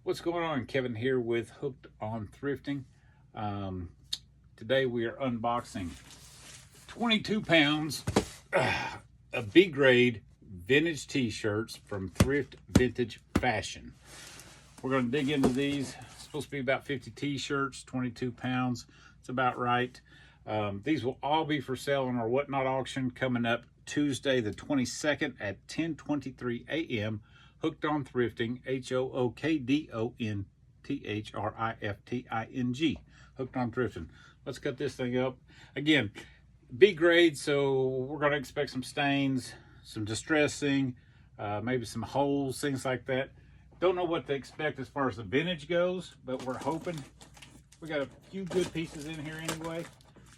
What's going on? Kevin here with Hooked on Thrifting. Today we are unboxing 22 pounds of B grade vintage t-shirts from Thrift Vintage Fashion. We're going to dig into these. It's supposed to be about 50 t-shirts, 22 pounds. It's about right. These will all be for sale on our Whatnot auction coming up Tuesday the 22nd at 10:23 a.m. Hooked on Thrifting, HOOKDONTHRIFTING. Hooked on Thrifting. Let's cut this thing up. Again, B grade, so we're going to expect some stains, some distressing, maybe some holes, things like that. Don't know what to expect as far as the vintage goes, but we're hoping. We got a few good pieces in here anyway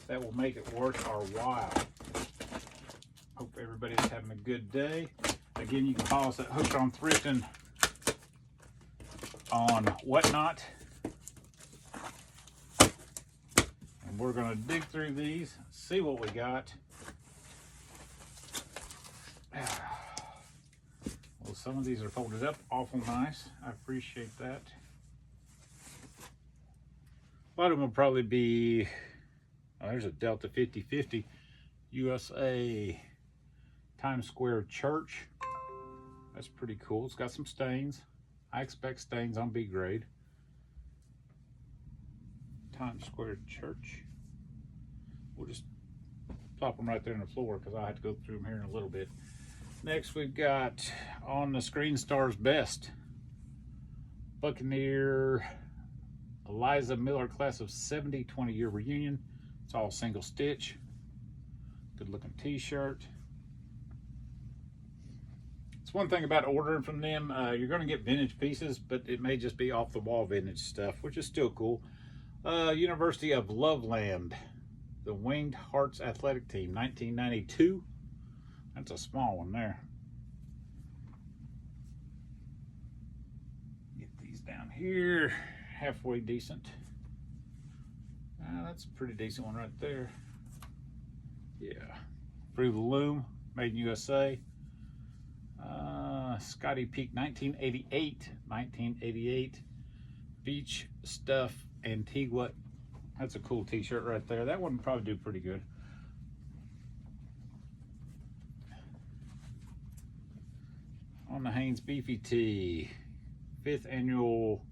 that will make it worth our while. Hope everybody's having a good day. Again, you can follow us at Hooked on Thrifting on Whatnot. And we're going to dig through these, see what we got. Well, some of these are folded up awful nice. I appreciate that. A lot of them will probably be, oh, there's a Delta 5050 USA Times Square Church. That's pretty cool. It's got some stains. I expect stains on B grade. Times Square Church. We'll just plop them right there on the floor because I have to go through them here in a little bit. Next, we've got On the Screen Stars Best Buccaneer Eliza Miller class of 70 20-year reunion. It's all single stitch. Good looking t-shirt. It's one thing about ordering from them, you're going to get vintage pieces, but it may just be off the wall vintage stuff, which is still cool. University of Loveland, the Winged Hearts Athletic Team, 1992. That's a small one there. Get these down here, halfway decent. That's a pretty decent one right there. Yeah. Through the Loom, made in USA. Scotty Peak 1988 Beach Stuff Antigua. That's a cool t-shirt right there. That one would probably do pretty good. On the Haynes Beefy Tee, 5th annual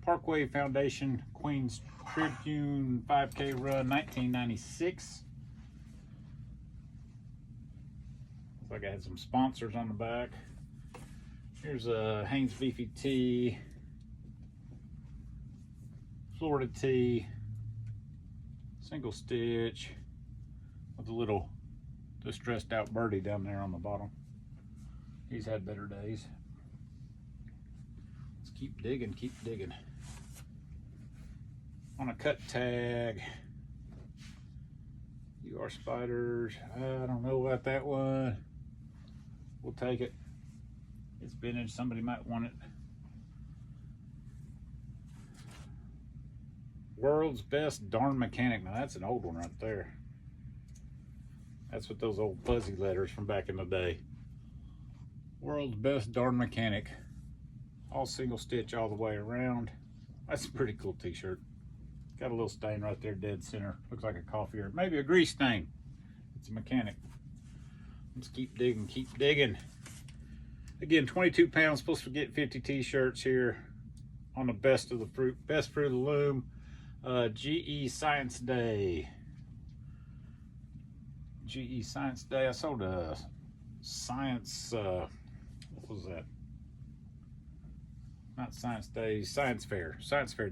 Parkway Foundation Queens Tribune 5K run, 1996. Looks like I had some sponsors on the back. Here's a Haynes Beefy Tee, Florida tee, single stitch with a little distressed out birdie down there on the bottom. He's had better days. Let's keep digging, keep digging. On a cut tag, You Are Spiders. I don't know about that one. We'll take it. It's vintage, somebody might want it. World's Best Darn Mechanic. Now that's an old one right there. That's what those old fuzzy letters from back in the day. World's Best Darn Mechanic. All single stitch all the way around. That's a pretty cool t-shirt. Got a little stain right there dead center. Looks like a coffee or maybe a grease stain. It's a mechanic. Let's keep digging, keep digging. Again, 22 pounds, supposed to get 50 t-shirts here on the best of the fruit, best fruit of the loom. GE Science Day. GE Science Day. I sold a science, what was that? Not Science Day, Science Fair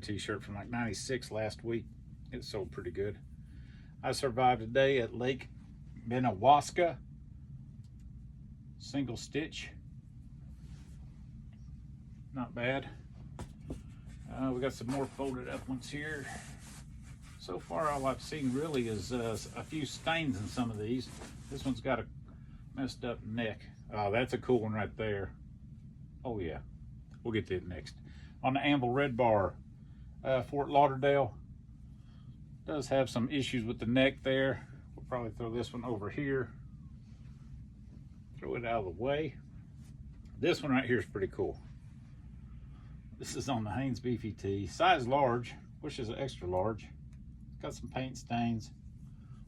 t-shirt from like 96 last week. It sold pretty good. I survived a day at Lake Minnewaska. Single stitch. Not bad. We got some more folded up ones here. So far all I've seen really is a few stains in some of these. This one's got a messed up neck. Oh, that's a cool one right there. Oh yeah, we'll get to it next. On the Anvil Red Bar, Fort Lauderdale. Does have some issues with the neck there. We'll probably throw this one over here. Throw it out of the way. This one right here is pretty cool. This is on the Hanes Beefy tee. Size large. Wish is an extra large. It's got some paint stains.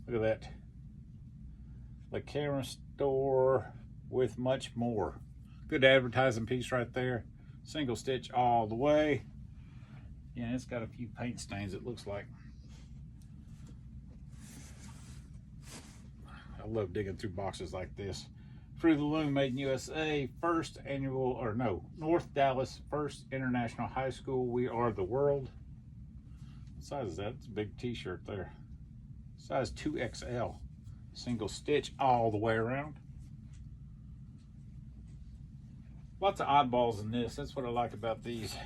Look at that. The camera store with much more. Good advertising piece right there. Single stitch all the way. Yeah, it's got a few paint stains, it looks like. I love digging through boxes like this. Through the Loom, made in USA, first annual, or no, North Dallas, first international high school. We are the world. What size is that? It's a big t-shirt there. Size 2XL. Single stitch all the way around. Lots of oddballs in this. That's what I like about these.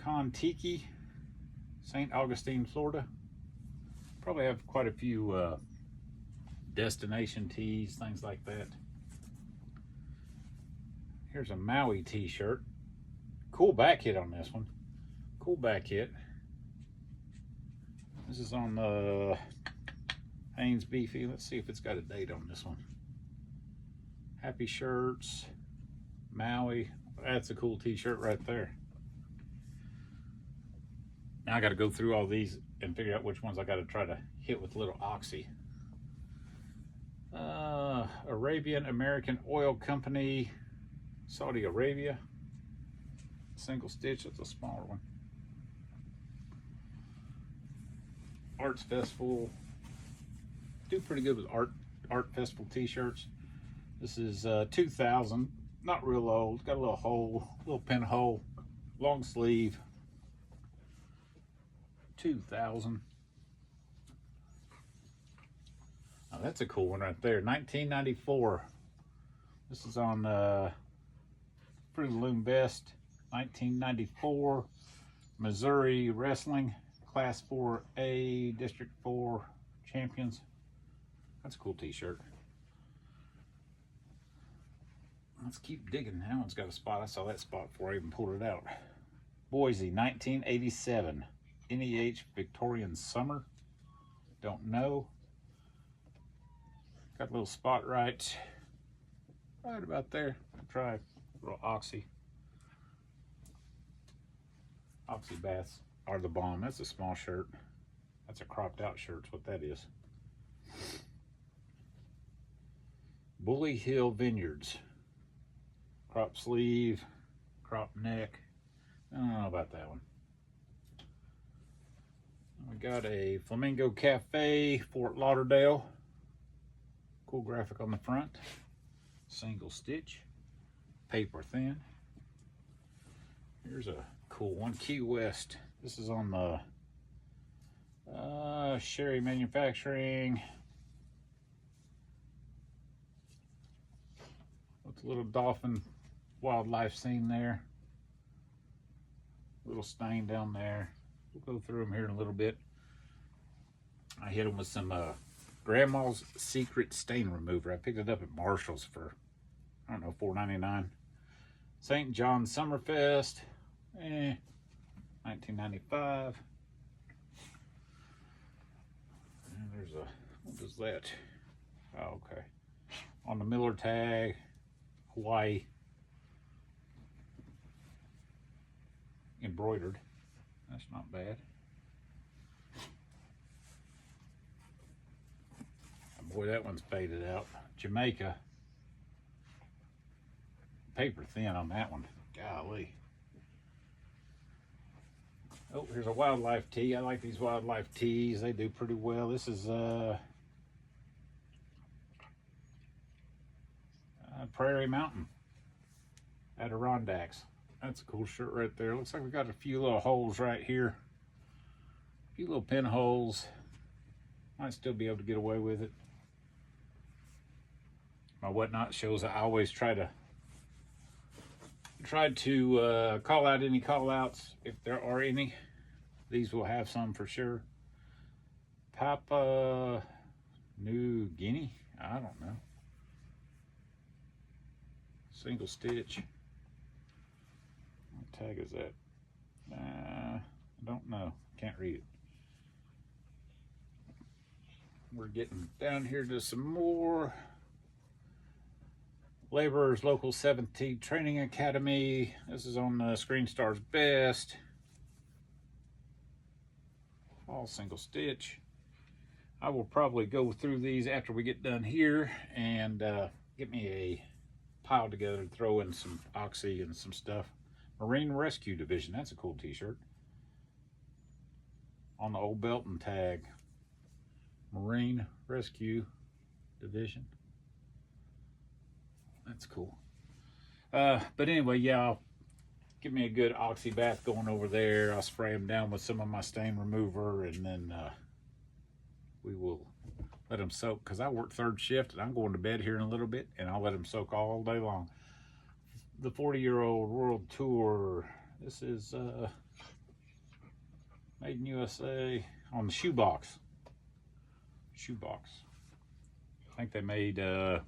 Kon-Tiki, St. Augustine, Florida. Probably have quite a few destination tees, things like that. Here's a Maui t-shirt. Cool back hit on this one. Cool back hit. This is on the Hanes Beefy. Let's see if it's got a date on this one. Happy Shirts, Maui. That's a cool t-shirt right there. Now I got to go through all these and figure out which ones I got to try to hit with little oxy. Arabian American Oil Company, Saudi Arabia. Single stitch, that's a smaller one. Arts Festival. Do pretty good with art festival t-shirts. This is 2000, not real old. Got a little hole, little pinhole, long sleeve. 2000. Oh, that's a cool one right there. 1994. This is on Through the Loom Best. 1994. Missouri Wrestling Class 4A District 4 Champions. That's a cool t-shirt. Let's keep digging. That one's got a spot. I saw that spot before I even pulled it out. Boise, 1987. NEH Victorian Summer. Don't know. Got a little spot right about there. I'll try a little oxy. Oxy baths are the bomb. That's a small shirt. That's a cropped out shirt. That's what that is. Bully Hill Vineyards. Crop sleeve, crop neck. I don't know about that one. We got a Flamingo Cafe, Fort Lauderdale. Cool graphic on the front. Single stitch, paper thin. Here's a cool one, Key West. This is on the Sherry Manufacturing. With a little dolphin wildlife scene there. Little stain down there. We'll go through them here in a little bit. I hit them with some Grandma's Secret Stain Remover. I picked it up at Marshall's for, I don't know, $4.99. St. John Summerfest, 1995. And there's a, what is that? Oh, okay. On the Miller tag, Hawaii. Embroidered. That's not bad. Boy, that one's faded out. Jamaica. Paper thin on that one. Golly. Oh, here's a wildlife tee. I like these wildlife tees. They do pretty well. This is Prairie Mountain. Adirondacks. That's a cool shirt right there. Looks like we got a few little holes right here. A few little pinholes. Might still be able to get away with it. My whatnot shows I always try to call out any call outs if there are any. These will have some for sure. Papua New Guinea? I don't know. Single stitch. What tag is that? I don't know. Can't read it. We're getting down here to some more Laborers Local 17 Training Academy. This is on Screen Star's Best. All single stitch. I will probably go through these after we get done here and get me a pile together and throw in some oxy and some stuff. Marine Rescue Division. That's a cool t-shirt. On the old belt and tag. Marine Rescue Division. That's cool. But anyway, yeah, I'll give me a good oxy bath going over there. I'll spray them down with some of my stain remover, and then we will let them soak, because I work third shift and I'm going to bed here in a little bit, and I'll let them soak all day long. The 40-year-old world tour. This is made in USA on the shoebox. I think they made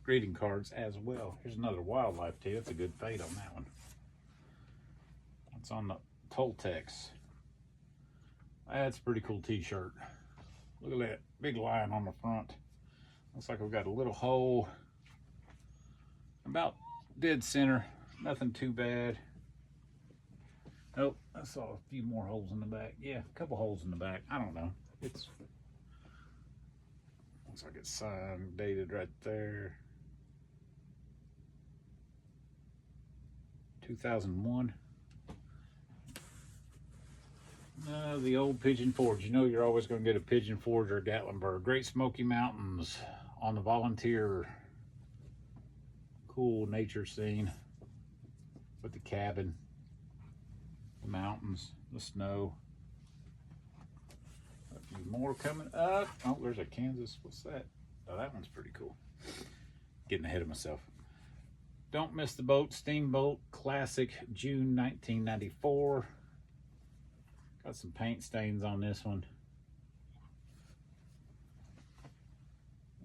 greeting cards as well. Here's another wildlife tee. That's a good fade on that one. It's on the Toltecs. That's a pretty cool t-shirt. Look at that big line on the front. Looks like we've got a little hole about dead center. Nothing too bad. Nope, I saw a few more holes in the back. Yeah, a couple holes in the back. I don't know. It's looks like it's signed, dated right there. 2001. The old Pigeon Forge. You know you're always going to get a Pigeon Forge or a Gatlinburg. Great Smoky Mountains on the Volunteer. Cool nature scene with the cabin, the mountains, the snow. A few more coming up. Oh, there's a Kansas. What's that? Oh, that one's pretty cool. Getting ahead of myself. Don't Miss the Boat. Steamboat Classic, June 1994. Got some paint stains on this one.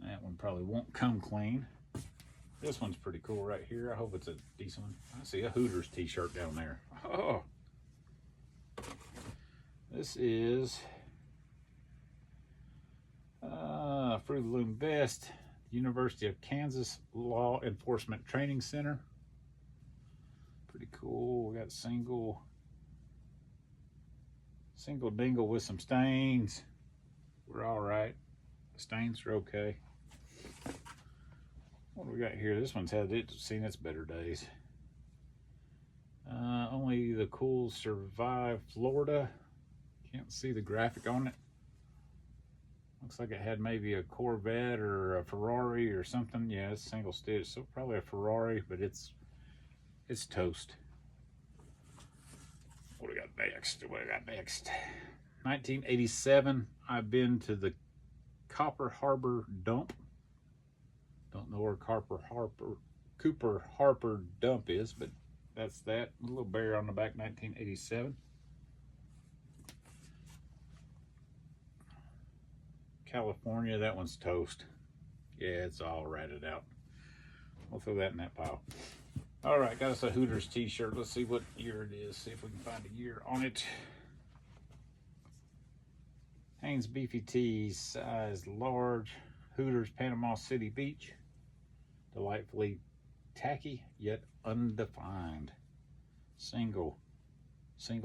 That one probably won't come clean. This one's pretty cool right here. I hope it's a decent one. I see a Hooters t-shirt down there. Oh, this is Fruit of the Loom Vest, University of Kansas Law Enforcement Training Center. Pretty cool. We got single dingle with some stains. We're all right. The stains are okay. What do we got here? This one's seen its better days. Only the Cool Survive Florida. Can't see the graphic on it. Looks like it had maybe a Corvette or a Ferrari or something. Yeah, it's single stitch, so probably a Ferrari, but it's toast. What do we got next? 1987. I've been to the Copper Harbor Dump. Don't know where Cooper Harper Dump is, but that's that. A little bear on the back, 1987. California, that one's toast. Yeah, it's all ratted out. We'll throw that in that pile. All right, got us a Hooters t-shirt. Let's see what year it is. See if we can find a year on it. Hanes Beefy Tees, size large. Hooters, Panama City Beach. Delightfully tacky, yet undefined. Single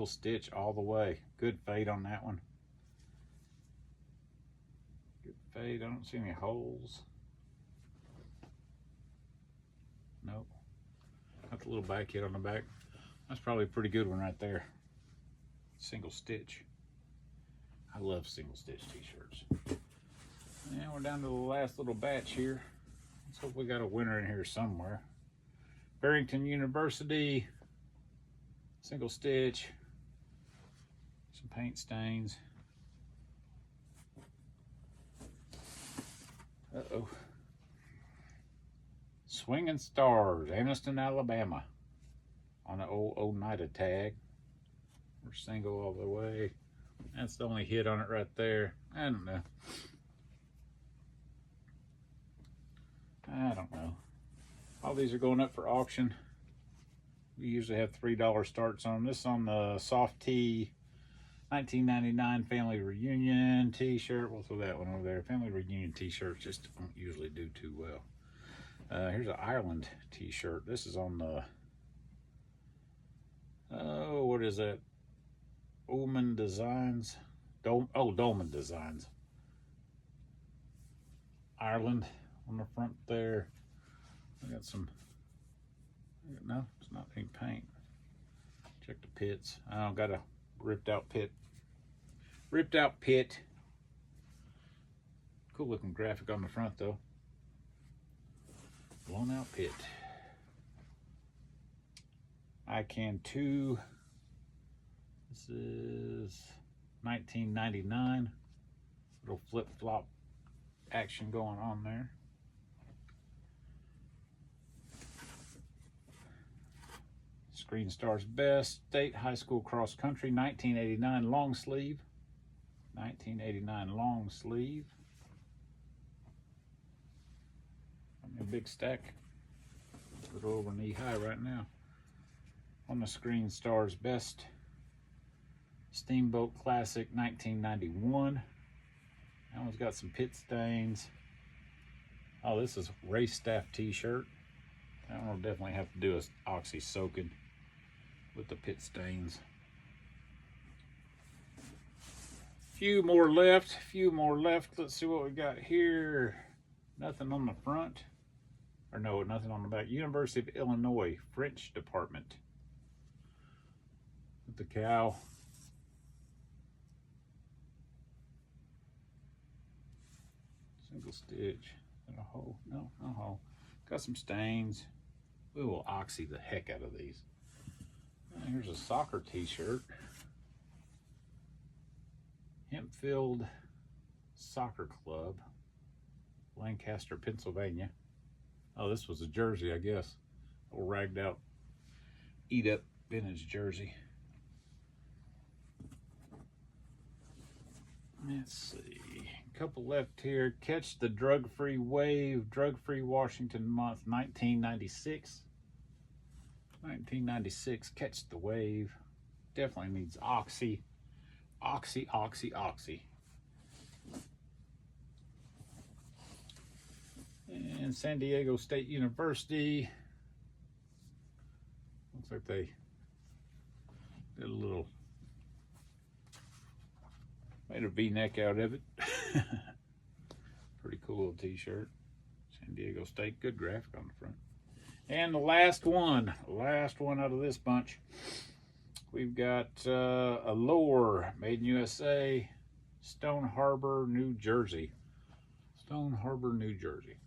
stitch all the way. Good fade on that one. Good fade. I don't see any holes. Nope. Got the little back hit on the back. That's probably a pretty good one right there. Single stitch. I love single stitch t-shirts. And we're down to the last little batch here. Let's hope we got a winner in here somewhere. Barrington University. Single stitch. Some paint stains. Uh-oh. Swinging Stars, Anniston, Alabama. On the old Oneida tag. We're single all the way. That's the only hit on it right there. I don't know. All these are going up for auction. We usually have $3 starts on them. This is on the Soft Tee 1999 Family Reunion t-shirt. We'll throw that one over there. Family Reunion t-shirts just don't usually do too well. Here's an Ireland t-shirt. This is on the, oh, what is that? Dolman Designs. Dolman Designs. Ireland on the front there. I got some, no, it's not pink paint. Check the pits. I got a ripped out pit. Ripped out pit. Cool looking graphic on the front though. Blown out pit. I Can 2. This is 1999. Little flip flop action going on there. Screen Stars Best State High School Cross Country 1989 long sleeve. 1989 long sleeve. A big stack. A little over knee high right now. On the Screen Stars Best Steamboat Classic 1991. That one's got some pit stains. Oh, this is race staff t-shirt. That one will definitely have to do a oxy soaking with the pit stains. Few more left. Let's see what we got here. Nothing on the front. Or no, nothing on the back. University of Illinois French Department. With the cow. Single stitch. And a hole. No hole. Got some stains. We will oxy the heck out of these. And here's a soccer t-shirt. Hempfield Soccer Club, Lancaster, Pennsylvania. Oh, this was a jersey, I guess. A ragged out, eat up vintage jersey. Let's see, a couple left here. Catch the Drug-Free Wave, Drug-Free Washington Month, 1996. 1996, Catch the Wave. Definitely needs oxy. Oxy. And San Diego State University. Looks like they did a little, made a V-neck out of it. Pretty cool little t-shirt. San Diego State, good graphic on the front. And the last one out of this bunch. We've got a Allure, made in USA, Stone Harbor, New Jersey. Stone Harbor, New Jersey.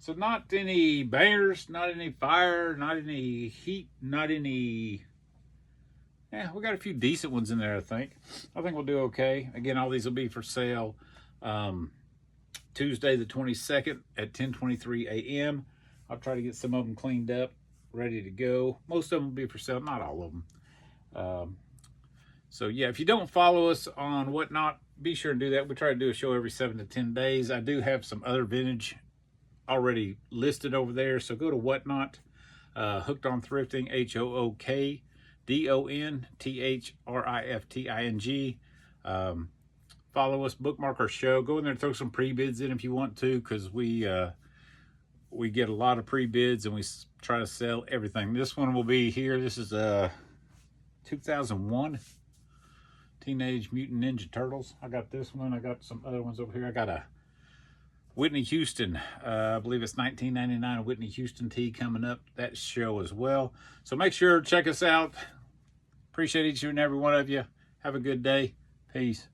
So not any bangers, not any fire, not any heat, not any... Yeah, we got a few decent ones in there, I think. I think we'll do okay. Again, all these will be for sale Tuesday the 22nd at 10:23 a.m. I'll try to get some of them cleaned up, ready to go. Most of them will be for sale, not all of them. So yeah, if you don't follow us on Whatnot, be sure to do that. We try to do a show every 7 to 10 days. I do have some other vintage already listed over there, so go to Whatnot, Hooked on Thrifting, HOOKDONTHRIFTING. Follow us, bookmark our show, go in there and throw some pre-bids in if you want to, because we get a lot of pre-bids and we try to sell everything. This one will be here. This is 2001 Teenage Mutant Ninja Turtles. I got this one. I got some other ones over here. I got a Whitney Houston. I believe it's 1999 Whitney Houston tee coming up. That show as well. So make sure to check us out. Appreciate each and every one of you. Have a good day. Peace.